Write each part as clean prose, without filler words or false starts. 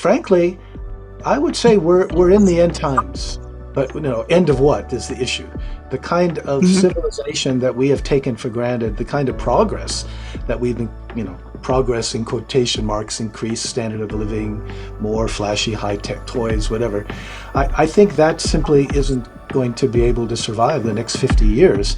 frankly, I would say we're in the end times. But end of what is the issue? The kind of Hmm. civilization that we have taken for granted, the kind of progress that we've been, progress in quotation marks, increased standard of living, more flashy high-tech toys, whatever. I think that simply isn't going to be able to survive the next 50 years.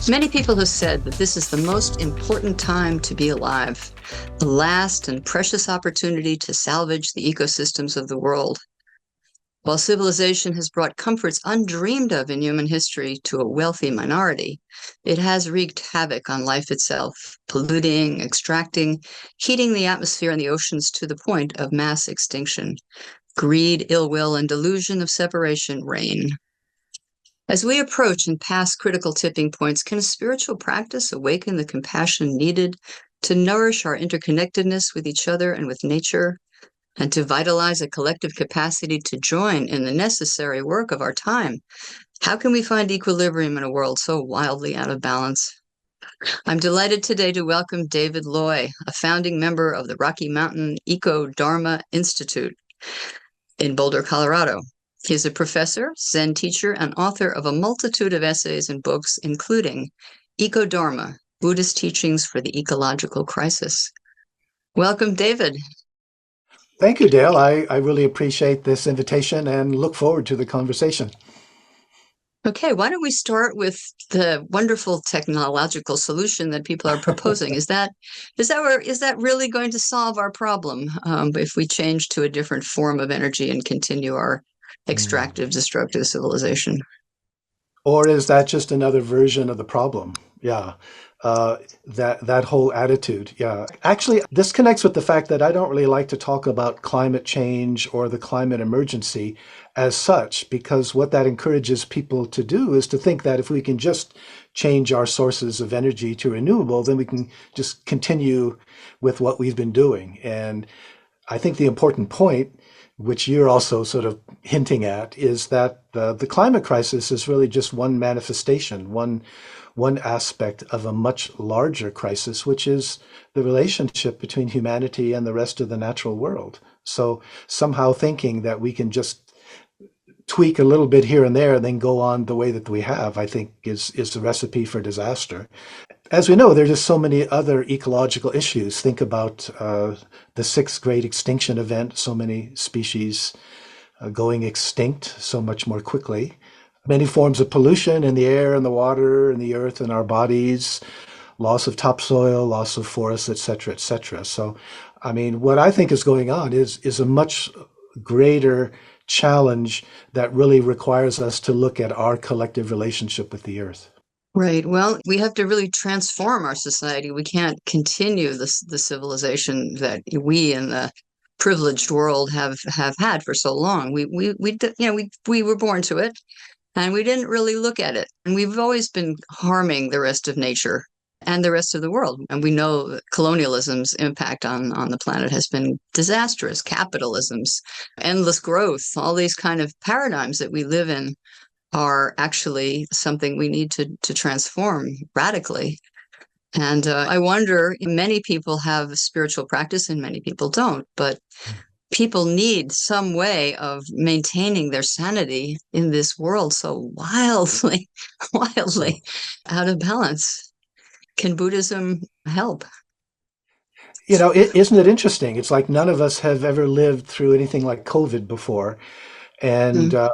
Many people have said that this is the most important time to be alive, the last and precious opportunity to salvage the ecosystems of the world. While civilization has brought comforts undreamed of in human history to a wealthy minority, it has wreaked havoc on life itself, polluting, extracting, heating the atmosphere and the oceans to the point of mass extinction. Greed, ill will, and delusion of separation reign. As we approach and pass critical tipping points, can a spiritual practice awaken the compassion needed to nourish our interconnectedness with each other and with nature, and to vitalize a collective capacity to join in the necessary work of our time? How can we find equilibrium in a world so wildly out of balance? I'm delighted today to welcome David Loy, a founding member of the Rocky Mountain EcoDharma Institute in Boulder, Colorado. He is a professor, Zen teacher, and author of a multitude of essays and books, including EcoDharma, Buddhist Teachings for the Ecological Crisis. Welcome, David. Thank you, Dale. I really appreciate this invitation and look forward to the conversation. Okay, why don't we start with the wonderful technological solution that people are proposing? Is that really going to solve our problem if we change to a different form of energy and continue our extractive, destructive civilization? Or is that just another version of the problem? Yeah, that whole attitude. Yeah, actually, this connects with the fact that I don't really like to talk about climate change or the climate emergency as such, because what that encourages people to do is to think that if we can just change our sources of energy to renewable, then we can just continue with what we've been doing. And I think the important point, which you're also sort of hinting at, is that the climate crisis is really just one manifestation, one aspect of a much larger crisis, which is the relationship between humanity and the rest of the natural world. So somehow thinking that we can just tweak a little bit here and there and then go on the way that we have, I think is the recipe for disaster. As we know, there are just so many other ecological issues. Think about the sixth great extinction event, so many species going extinct so much more quickly. Many forms of pollution in the air and the water and the earth and our bodies, loss of topsoil, loss of forests, et cetera, et cetera. So, I mean, what I think is going on is a much greater challenge that really requires us to look at our collective relationship with the earth. Right. Well, we have to really transform our society. We can't continue the civilization that we in the privileged world have had for so long. We were born to it, and we didn't really look at it. And we've always been harming the rest of nature and the rest of the world. And we know that colonialism's impact on the planet has been disastrous. Capitalism's endless growth, all these kind of paradigms that we live in are actually something we need to transform radically. And I wonder, many people have spiritual practice and many people don't, but people need some way of maintaining their sanity in this world so wildly, wildly out of balance. Can Buddhism help? Isn't it interesting? It's like none of us have ever lived through anything like COVID before. And Mm.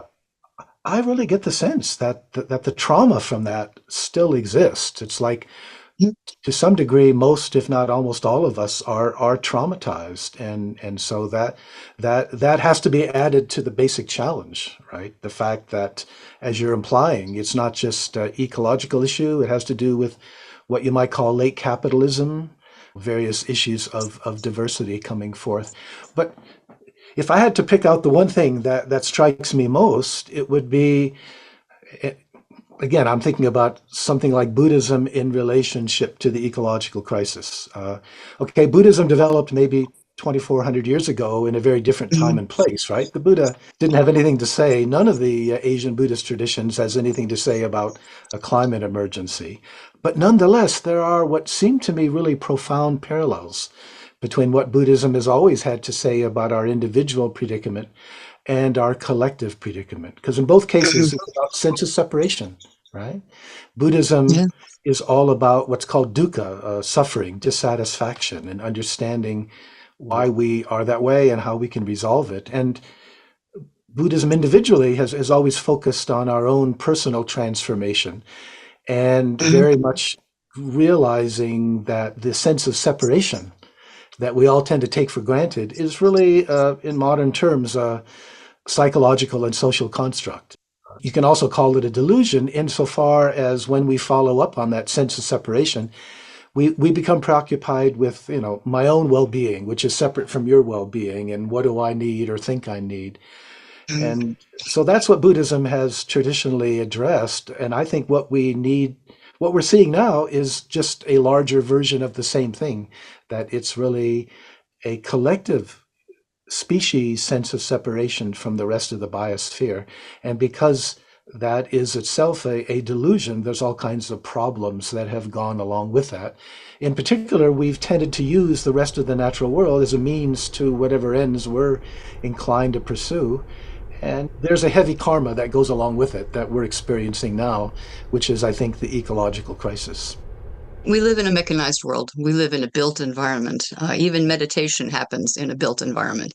I really get the sense that the trauma from that still exists. It's like to some degree, most, if not almost all of us are traumatized. And so that has to be added to the basic challenge, right? The fact that, as you're implying, it's not just an ecological issue, it has to do with what you might call late capitalism, various issues of diversity coming forth. But if I had to pick out the one thing that strikes me most, it would be, again, I'm thinking about something like Buddhism in relationship to the ecological crisis. Okay, Buddhism developed maybe 2,400 years ago in a very different time Mhm. and place, right? The Buddha didn't have anything to say. None of the Asian Buddhist traditions has anything to say about a climate emergency. But nonetheless, there are what seem to me really profound parallels between what Buddhism has always had to say about our individual predicament and our collective predicament. Because in both cases, it's about sense of separation, right? Buddhism Yeah. is all about what's called dukkha, suffering, dissatisfaction, and understanding why we are that way and how we can resolve it. And Buddhism individually has always focused on our own personal transformation and Mhm. very much realizing that the sense of separation that we all tend to take for granted is really, in modern terms, a psychological and social construct. You can also call it a delusion insofar as when we follow up on that sense of separation, we become preoccupied with, my own well-being, which is separate from your well-being, and what do I need or think I need. Mhm. And so that's what Buddhism has traditionally addressed. And I think what we need, what we're seeing now is just a larger version of the same thing, that it's really a collective species sense of separation from the rest of the biosphere. And because that is itself a delusion, there's all kinds of problems that have gone along with that. In particular, we've tended to use the rest of the natural world as a means to whatever ends we're inclined to pursue. And there's a heavy karma that goes along with it that we're experiencing now, which is, I think, the ecological crisis. We live in a mechanized world. We live in a built environment. Even meditation happens in a built environment,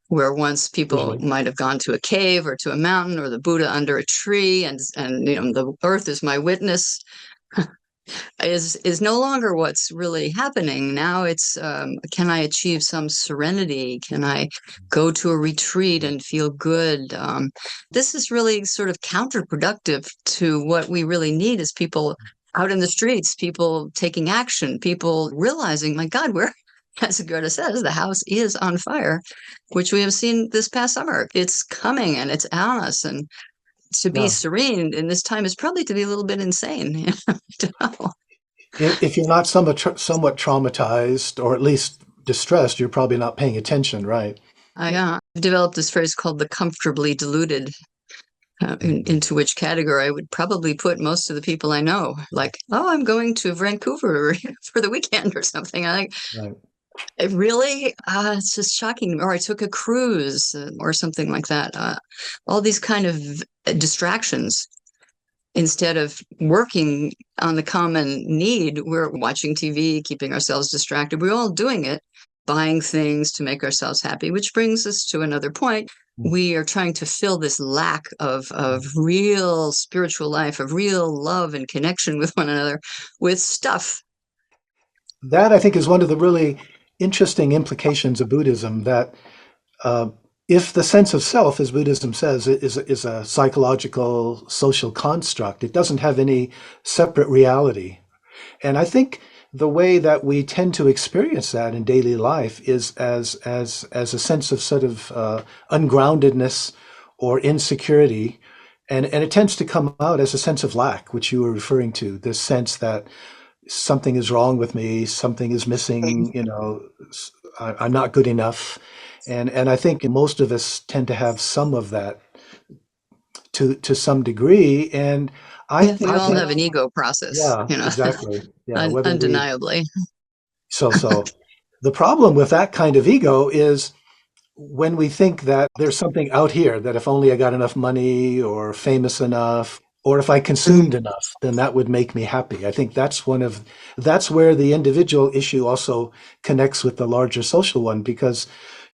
where once people Usually. might have gone to a cave or to a mountain or the Buddha under a tree, and the earth is my witness, is no longer what's really happening. Now it's, can I achieve some serenity? Can I go to a retreat and feel good? This is really sort of counterproductive to what we really need as people out in the streets, people taking action, people realizing, my God, we're, as Greta says, the house is on fire, which we have seen this past summer. It's coming and it's on us. And to be Yeah. serene in this time is probably to be a little bit insane. You know? If you're not somewhat traumatized or at least distressed, you're probably not paying attention, right? I've developed this phrase called the comfortably deluded, Mhm. into which category I would probably put most of the people I know. Like, oh, I'm going to Vancouver for the weekend or something. I like, Right. really, it's just shocking. Or I took a cruise or something like that. All these kind of distractions. Instead of working on the common need, we're watching TV, keeping ourselves distracted. We're all doing it, buying things to make ourselves happy, which brings us to another point. Mm. We are trying to fill this lack of real spiritual life, of real love and connection with one another with stuff. That I think is one of the really interesting implications of Buddhism that uh, if the sense of self, as Buddhism says, is a psychological social construct, it doesn't have any separate reality. And I think the way that we tend to experience that in daily life is as a sense of sort of ungroundedness or insecurity, and it tends to come out as a sense of lack, which you were referring to. This sense that something is wrong with me, something is missing. I'm not good enough, and I think most of us tend to have some of that to some degree, and Yeah, we I all think have an ego process, yeah, exactly. Yeah, whether we undeniably. so the problem with that kind of ego is when we think that there's something out here that if only I got enough money or famous enough or if I consumed enough, then that would make me happy. I think that's where the individual issue also connects with the larger social one because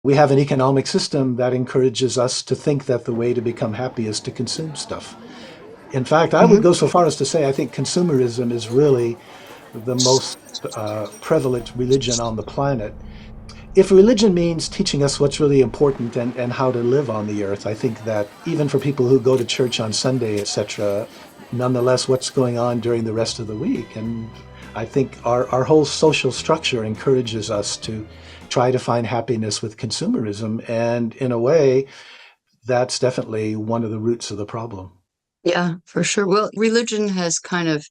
we have an economic system that encourages us to think that the way to become happy is to consume stuff. In fact, I would Mhm. go so far as to say I think consumerism is really the most prevalent religion on the planet. If religion means teaching us what's really important and how to live on the earth, I think that even for people who go to church on Sunday, etc., nonetheless, what's going on during the rest of the week. And I think our whole social structure encourages us to try to find happiness with consumerism. And in a way, that's definitely one of the roots of the problem. Yeah, for sure. Well, religion has kind of,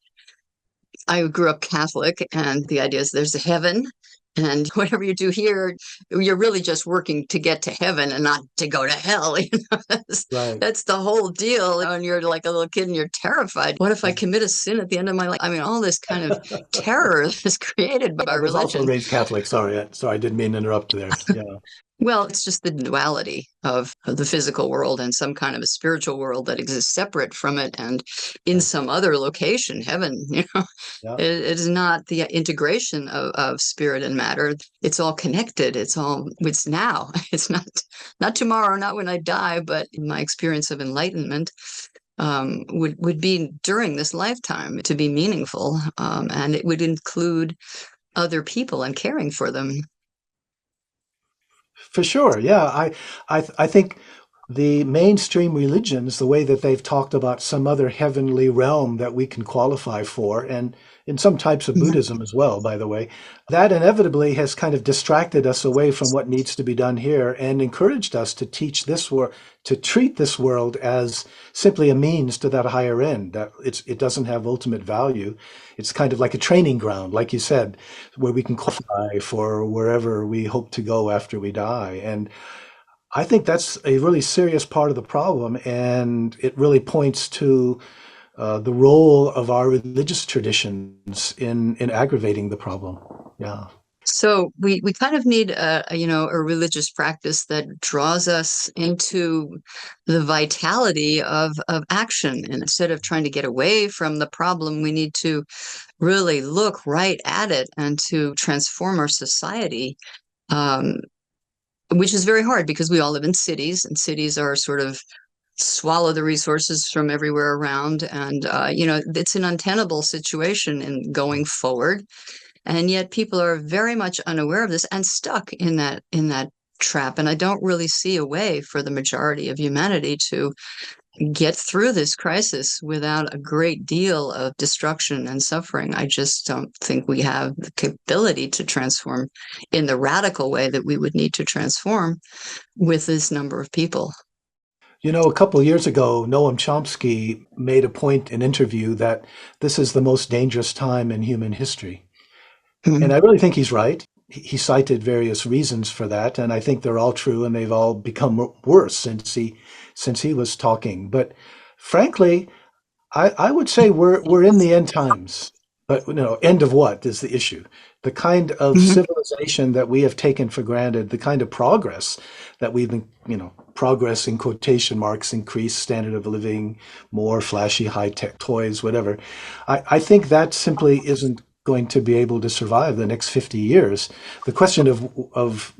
I grew up Catholic, and the idea is there's a heaven And whatever you do here, you're really just working to get to heaven and not to go to hell. That's, Right. that's the whole deal. And you're like a little kid and you're terrified. What if I commit a sin at the end of my life? I mean, all this kind of terror is created by I was also religion. raised Catholic. Sorry, I didn't mean to interrupt there. Yeah. Well, it's just the duality of the physical world and some kind of a spiritual world that exists separate from it and in Right. some other location, heaven, Yeah. It is not the integration of spirit and matter. It's all connected. It's now. It's not tomorrow, not when I die, but my experience of enlightenment would be during this lifetime to be meaningful. And it would include other people and caring for them. For sure. Yeah. I think the mainstream religions, the way that they've talked about some other heavenly realm that we can qualify for, and in some types of Mhm. Buddhism as well, by the way, that inevitably has kind of distracted us away from what needs to be done here and encouraged us to teach this world, to treat this world as simply a means to that higher end, that it doesn't have ultimate value. It's kind of like a training ground, like you said, where we can qualify for wherever we hope to go after we die. And I think that's a really serious part of the problem, and it really points to the role of our religious traditions in aggravating the problem. Yeah. So we kind of need a religious practice that draws us into the vitality of action. And instead of trying to get away from the problem, we need to really look right at it and to transform our society, um, which is very hard because we all live in cities, and cities are sort of swallow the resources from everywhere around. And it's an untenable situation in going forward, and yet people are very much unaware of this and stuck in that trap. And I don't really see a way for the majority of humanity to get through this crisis without a great deal of destruction and suffering. I just don't think we have the capability to transform in the radical way that we would need to transform with this number of people. You know, a couple of years ago, Noam Chomsky made a point in an interview that this is the most dangerous time in human history. And Mhm. I really think he's right. He cited various reasons for that, and I think they're all true, and they've all become worse since he was talking. But frankly, I would say we're in the end times, but end of what is the issue? The kind of Mhm. civilization that we have taken for granted, the kind of progress that we've been, progress in quotation marks, increased standard of living, more flashy high-tech toys, whatever. I think that simply isn't going to be able to survive the next 50 years. The question of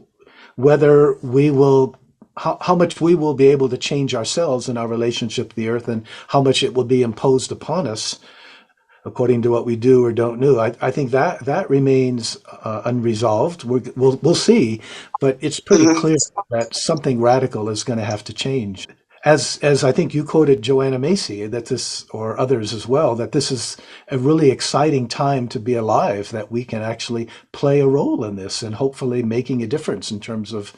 whether we will how much we will be able to change ourselves in our relationship to the earth and how much it will be imposed upon us according to what we do or don't do. I think that remains unresolved. We'll see, but it's pretty Mhm. clear that something radical is going to have to change. As I think you quoted Joanna Macy, that this, or others as well, that this is a really exciting time to be alive, that we can actually play a role in this and hopefully making a difference in terms of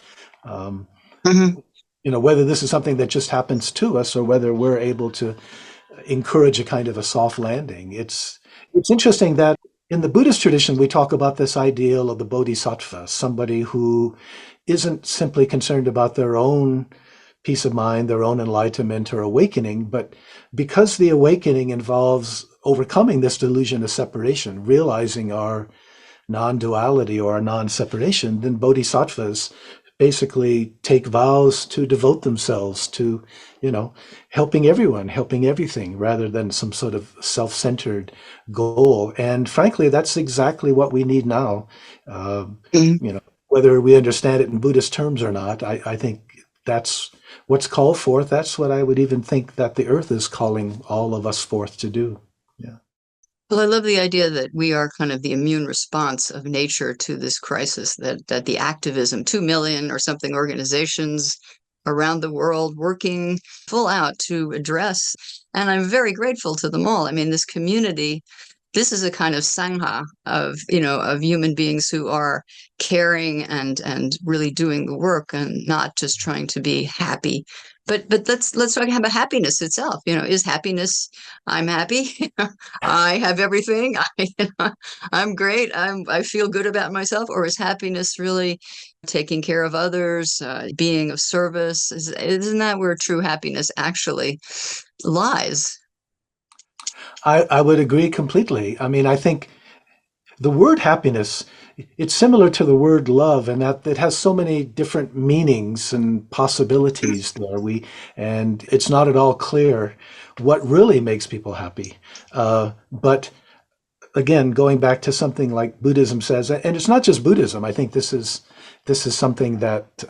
um, Mhm. whether this is something that just happens to us or whether we're able to encourage a kind of a soft landing. It's interesting that in the Buddhist tradition we talk about this ideal of the bodhisattva, somebody who isn't simply concerned about their own peace of mind, their own enlightenment or awakening, but because the awakening involves overcoming this delusion of separation, realizing our non-duality or our non-separation, then bodhisattvas basically take vows to devote themselves to, helping everyone, helping everything, rather than some sort of self-centered goal. And frankly, that's exactly what we need now. Uh, Mhm. whether we understand it in Buddhist terms or not, I think that's what's called forth. That's what I would even think that the earth is calling all of us forth to do. Yeah. Well, I love the idea that we are kind of the immune response of nature to this crisis, that the activism, 2 million or something organizations around the world working full out to address. And I'm very grateful to them all. I mean, this community this is a kind of sangha of, of human beings who are caring and really doing the work and not just trying to be happy. But let's talk about happiness itself. Is happiness, I'm happy, I have everything, I'm great, I feel good about myself, or is happiness really taking care of others, being of service? Isn't that where true happiness actually lies? I would agree completely. I mean, I think the word happiness, it's similar to the word love in that it has so many different meanings and possibilities there. And it's not at all clear what really makes people happy. But again, going back to something like Buddhism says, and it's not just Buddhism. I think this is something that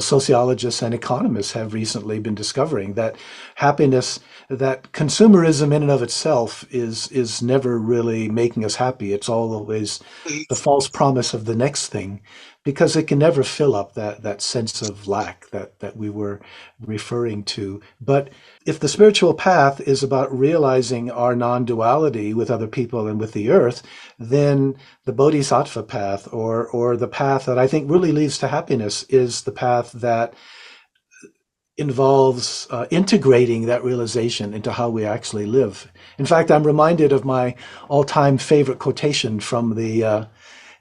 sociologists and economists have recently been discovering, that happiness, that consumerism in and of itself is never really making us happy. It's always the false promise of the next thing, because it can never fill up that sense of lack that we were referring to. But if the spiritual path is about realizing our non-duality with other people and with the earth, then the bodhisattva path, or the path that I think really leads to happiness, is the path that involves integrating that realization into how we actually live. In fact, I'm reminded of my all-time favorite quotation from the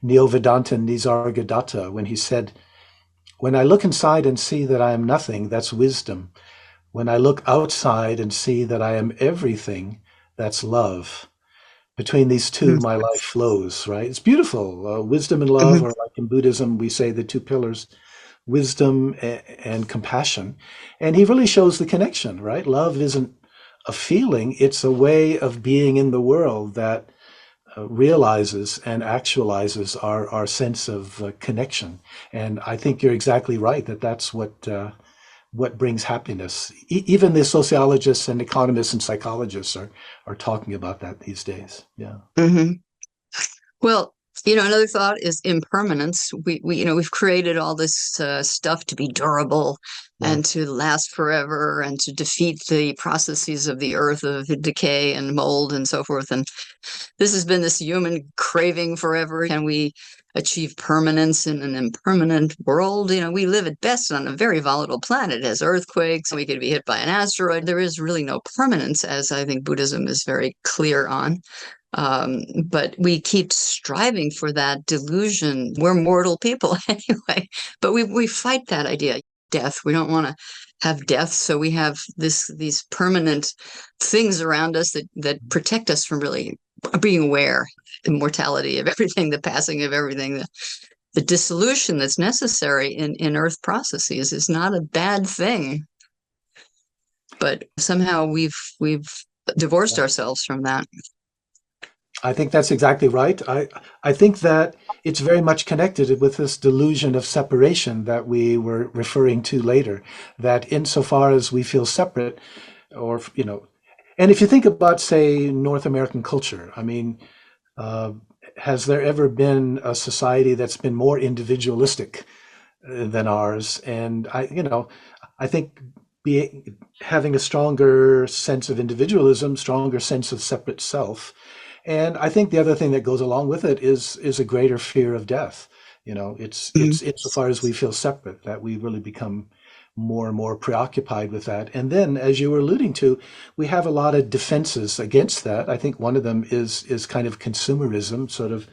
Neo-Vedantin Nisargadatta, when he said, "When I look inside and see that I am nothing, that's wisdom. When I look outside and see that I am everything, that's love. Between these two, my life flows," right? It's beautiful. Wisdom and love, or like in Buddhism, we say the two pillars, wisdom and compassion. And he really shows the connection, right? Love isn't a feeling, it's a way of being in the world that realizes and actualizes our sense of connection. And I think you're exactly right that that's what brings happiness. Even the sociologists and economists and psychologists are talking about that these days. Yeah. Mm-hmm. Well, another thought is impermanence. We've created all this stuff to be durable Yeah. and to last forever and to defeat the processes of the earth of decay and mold and so forth. And this has been this human craving forever. Can we achieve permanence in an impermanent world? We live at best on a very volatile planet. It has earthquakes. We could be hit by an asteroid. There is really no permanence, as I think Buddhism is very clear on. But we keep striving for that delusion. We're mortal people anyway, but we fight that idea. Death. We don't want to have death, so we have these permanent things around us that protect us from really being aware, the mortality of everything, the passing of everything, the dissolution that's necessary in earth processes is not a bad thing. But somehow we've divorced ourselves from that. I think that's exactly right. I think that it's very much connected with this delusion of separation that we were referring to later, that insofar as we feel separate, or, and if you think about, say, North American culture, I meing, has there ever been a society that's been more individualistic than ours? And I think having a stronger sense of individualism, stronger sense of separate self. And I think the other thing that goes along with it is a greater fear of death. It's insofar as we feel separate that we really become more and more preoccupied with that. And then, as you were alluding to, we have a lot of defenses against that. I think one of them is kind of consumerism, sort of,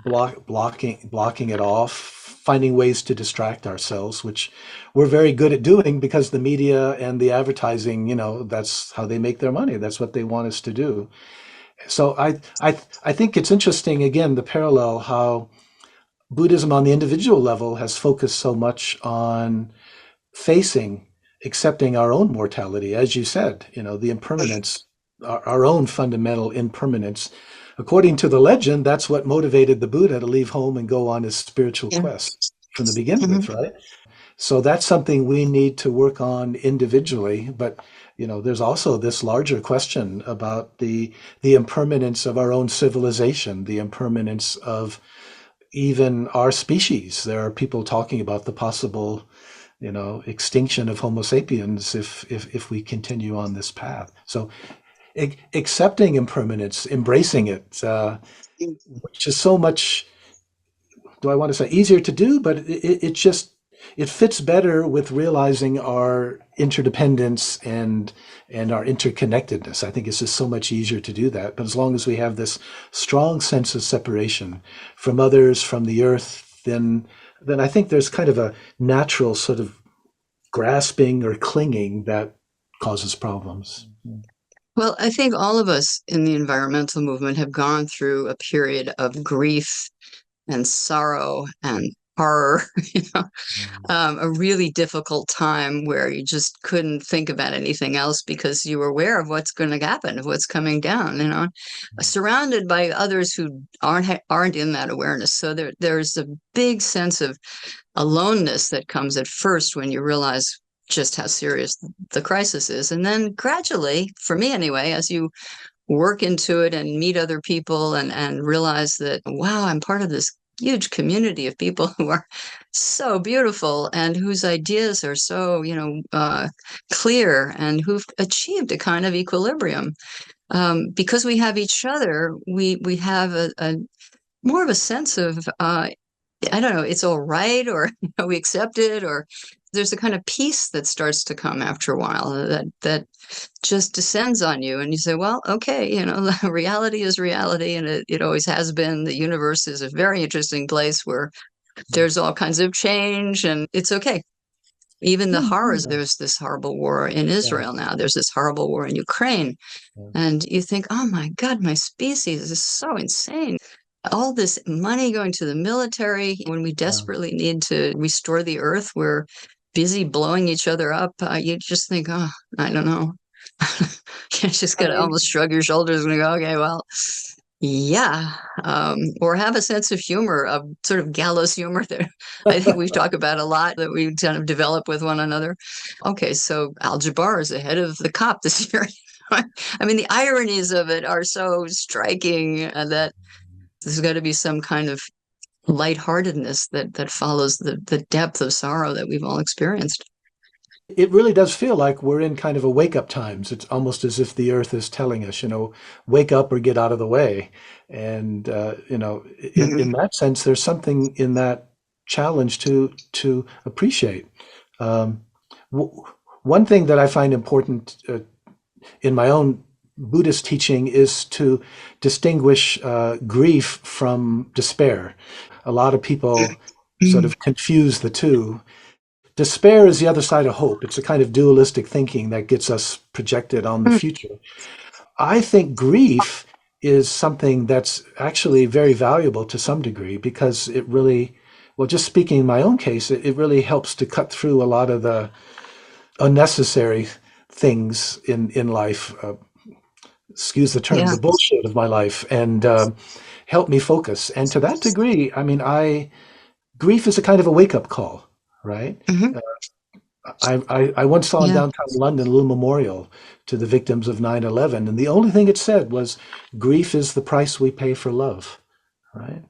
blocking it off, finding ways to distract ourselves, which we're very good at doing because the media and the advertising, that's how they make their money. That's what they want us to do. So I think it's interesting, again, the parallel, how Buddhism on the individual level has focused so much on accepting our own mortality, as you said, the impermanence, our own fundamental impermanence. According to the legend, that's what motivated the Buddha to leave home and go on his spiritual quest from the begin with, right? So that's something we need to work on individually. But there's also this larger question about the impermanence of our own civilization, the impermanence of even our species. There are people talking about the possible, extinction of Homo sapiens if we continue on this path. So accepting impermanence, embracing it, which is so much, do I want to say easier to do, but it just, it fits better with realizing our interdependence and our interconnectedness. I think it's just so much easier to do that. But as long as we have this strong sense of separation from others, from the earth, then I think there's kind of a natural sort of grasping or clinging that causes problems. Well, I think all of us in the environmental movement have gone through a period of grief and sorrow and horror, a really difficult time where you just couldn't think about anything else because you were aware of what's going to happen, of what's coming down, surrounded by others who aren't in that awareness. So there's a big sense of aloneness that comes at first when you realize just how serious the crisis is. And then gradually, for me anyway, as you work into it and meet other people and realize that, wow, I'm part of this huge community of people who are so beautiful and whose ideas are so, clear and who've achieved a kind of equilibrium. Because we have each other, we have a more of a sense of, I don't know, it's all right, or we accept it, or there's a kind of peace that starts to come after a while that just descends on you, and you say, well, okay, reality is reality, and it always has been. The universe is a very interesting place where there's all kinds of change, and it's okay. Even the horrors, there's this horrible war in Israel now, there's this horrible war in Ukraine, and you think, oh my God, my species is so insane. All this money going to the military when we desperately need to restore the earth, we're busy blowing each other up. You just think, oh, I don't know. You just got to almost shrug your shoulders and go, okay, well, yeah. Or have a sense of humor, of sort of gallows humor that I think we've talked about a lot, that we kind of develop with one another. Okay, so Al-Jabbar is ahead of the cop this year. I mean, the ironies of it are so striking that there's got to be some kind of lightheartedness that follows the depth of sorrow that we've all experienced. It really does feel like we're in kind of a wake-up times. It's almost as if the earth is telling us, wake up or get out of the way. And, in that sense, there's something in that challenge to appreciate. One thing that I find important in my own Buddhist teaching is to distinguish grief from despair. A lot of people sort of confuse the two. Despair is the other side of hope. It's a kind of dualistic thinking that gets us projected on the future. I think grief is something that's actually very valuable to some degree because it really, well, just speaking in my own case, it really helps to cut through a lot of the unnecessary things in life, excuse the term, the bullshit of my life, and help me focus. And to that degree, I mean, grief is a kind of a wake-up call. Right. I once saw in downtown London a little memorial to the victims of 9/11, and the only thing it said was, "Grief is the price we pay for love." Right.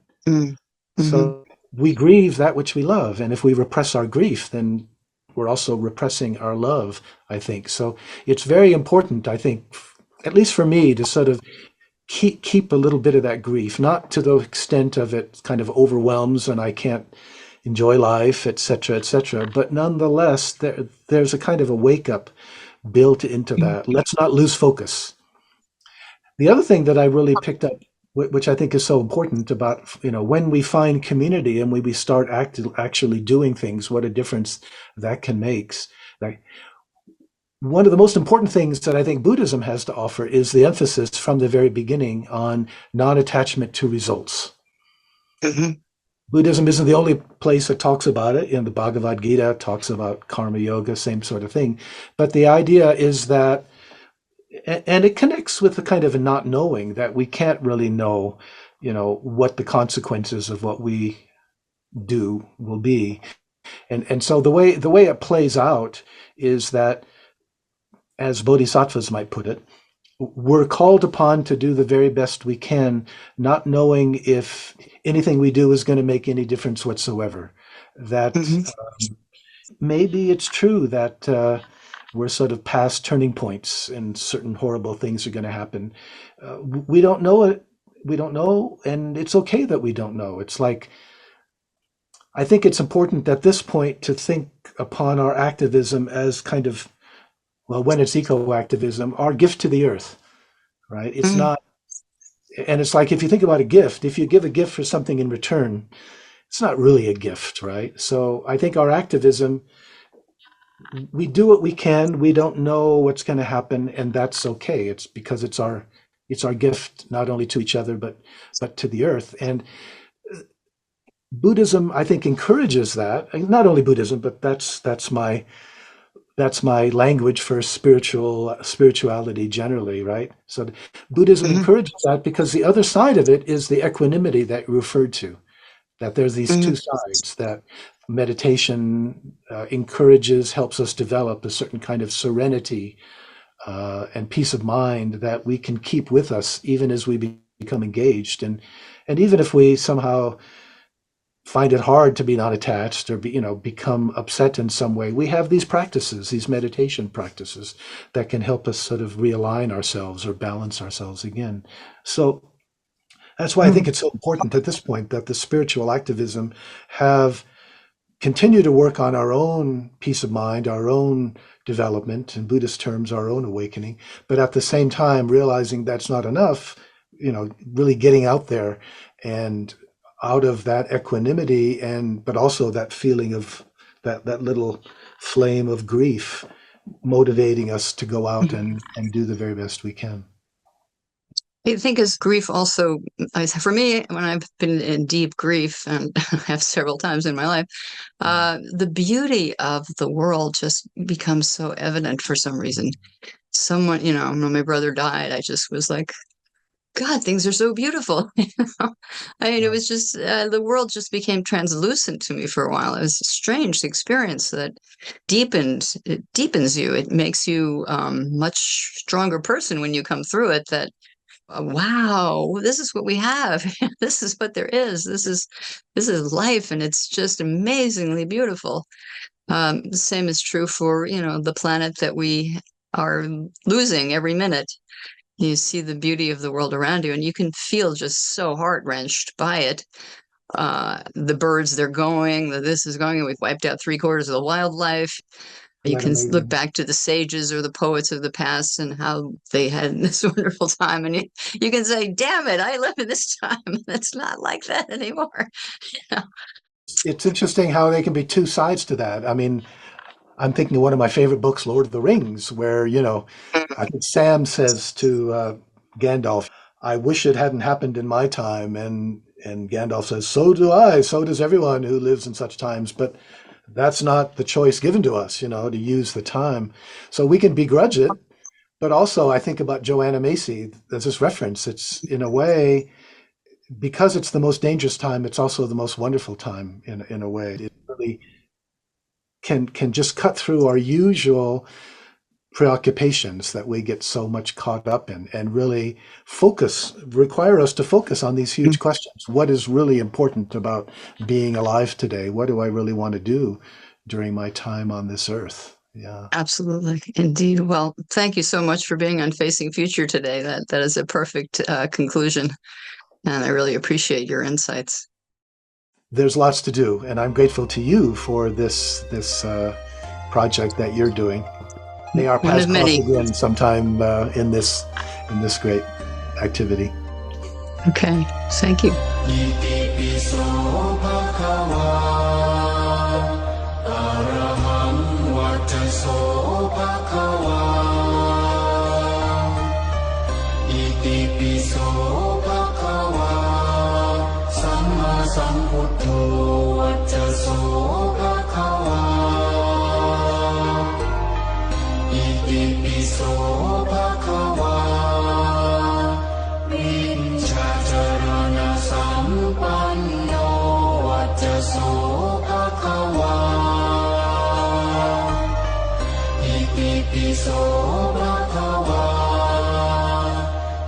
So we grieve that which we love, and if we repress our grief, then we're also repressing our love, I think. So it's very important, I think, at least for me, to sort of keep a little bit of that grief, not to the extent of it kind of overwhelms and I can't enjoy life, etc., but nonetheless, there's a kind of a wake-up built into that. Let's not lose focus. The other thing that I really picked up, which I think is so important about, when we find community and when we start actually doing things, what a difference that can make. Like, one of the most important things that I think Buddhism has to offer is the emphasis from the very beginning on non-attachment to results. Buddhism isn't the only place that talks about it. The Bhagavad Gita talks about karma yoga, same sort of thing. But the idea is that, and it connects with the kind of a not knowing, that we can't really know, what the consequences of what we do will be. And so the way it plays out is that, as bodhisattvas might put it, we're called upon to do the very best we can, not knowing if anything we do is going to make any difference whatsoever. That maybe it's true that we're sort of past turning points and certain horrible things are going to happen. We don't know it. We don't know, and it's okay that we don't know. It's like, I think it's important at this point to think upon our activism as kind of, well, when it's eco-activism, our gift to the earth, right? It's Mm, not, and it's like if you think about a gift, if you give a gift for something in return, it's not really a gift, right? So I think our activism, we do what we can. We don't know what's going to happen, and that's okay. It's because it's our gift not only to each other but to the earth. And Buddhism, I think, encourages that. And not only Buddhism, but that's my language for spirituality generally, right? So Buddhism mhm, encourages that because the other side of it is the equanimity that you referred to. That there's these mhm, two sides, that meditation encourages, helps us develop a certain kind of serenity and peace of mind that we can keep with us even as we become engaged. And even if we somehow find it hard to be not attached or become upset in some way, we have these practices, these meditation practices that can help us sort of realign ourselves or balance ourselves again. So that's why I think mhm, it's so important at this point that the spiritual activism have continue to work on our own peace of mind, our own development, in Buddhist terms, our own awakening, but at the same time realizing that's not enough, really getting out there and out of that equanimity but also that feeling of that little flame of grief motivating us to go out mhm. and do the very best we can. I think as grief also, for me, when I've been in deep grief, and I have several times in my life, the beauty of the world just becomes so evident for some reason. Someone, when my brother died, I just was like, God, things are so beautiful. I mean, it Yeah, was just the world just became translucent to me for a while. It was a strange experience that it deepens you. It makes you much stronger person when you come through it. That wow, this is what we have. This is what there is. This is life, and it's just amazingly beautiful. The same is true for, the planet that we are losing every minute. You see the beauty of the world around you, and you can feel just so heart-wrenched by it. The birds, they're going, this is going, and we've wiped out three-quarters of the wildlife. isn't You that can look amazing? back to the sages or the poets of the past and how they had this wonderful time. And you can say, damn it, I live in this time. It's not like that anymore. You know? It's interesting how they can be two sides to that. I mean, I'm thinking of one of my favorite books, Lord of the Rings, where, I think Sam says to Gandalf, I wish it hadn't happened in my time. And Gandalf says, so do I, so does everyone who lives in such times. But that's not the choice given to us, to use the time. So we can begrudge it. But also, I think about Joanna Macy, there's this reference. It's in a way, because it's the most dangerous time, it's also the most wonderful time in a way. It really can just cut through our usual preoccupations that we get so much caught up in and really require us to focus on these huge questions. What is really important about being alive today? What do I really want to do during my time on this earth? Yeah. Absolutely. Indeed. Well, thank you so much for being on Facing Future today. That is a perfect conclusion. And I really appreciate your insights. There's lots to do, and I'm grateful to you for this project that you're doing. May our One paths of cross many. again sometime in this great activity. Okay. Thank you.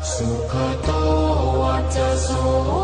Sukhato Vachaso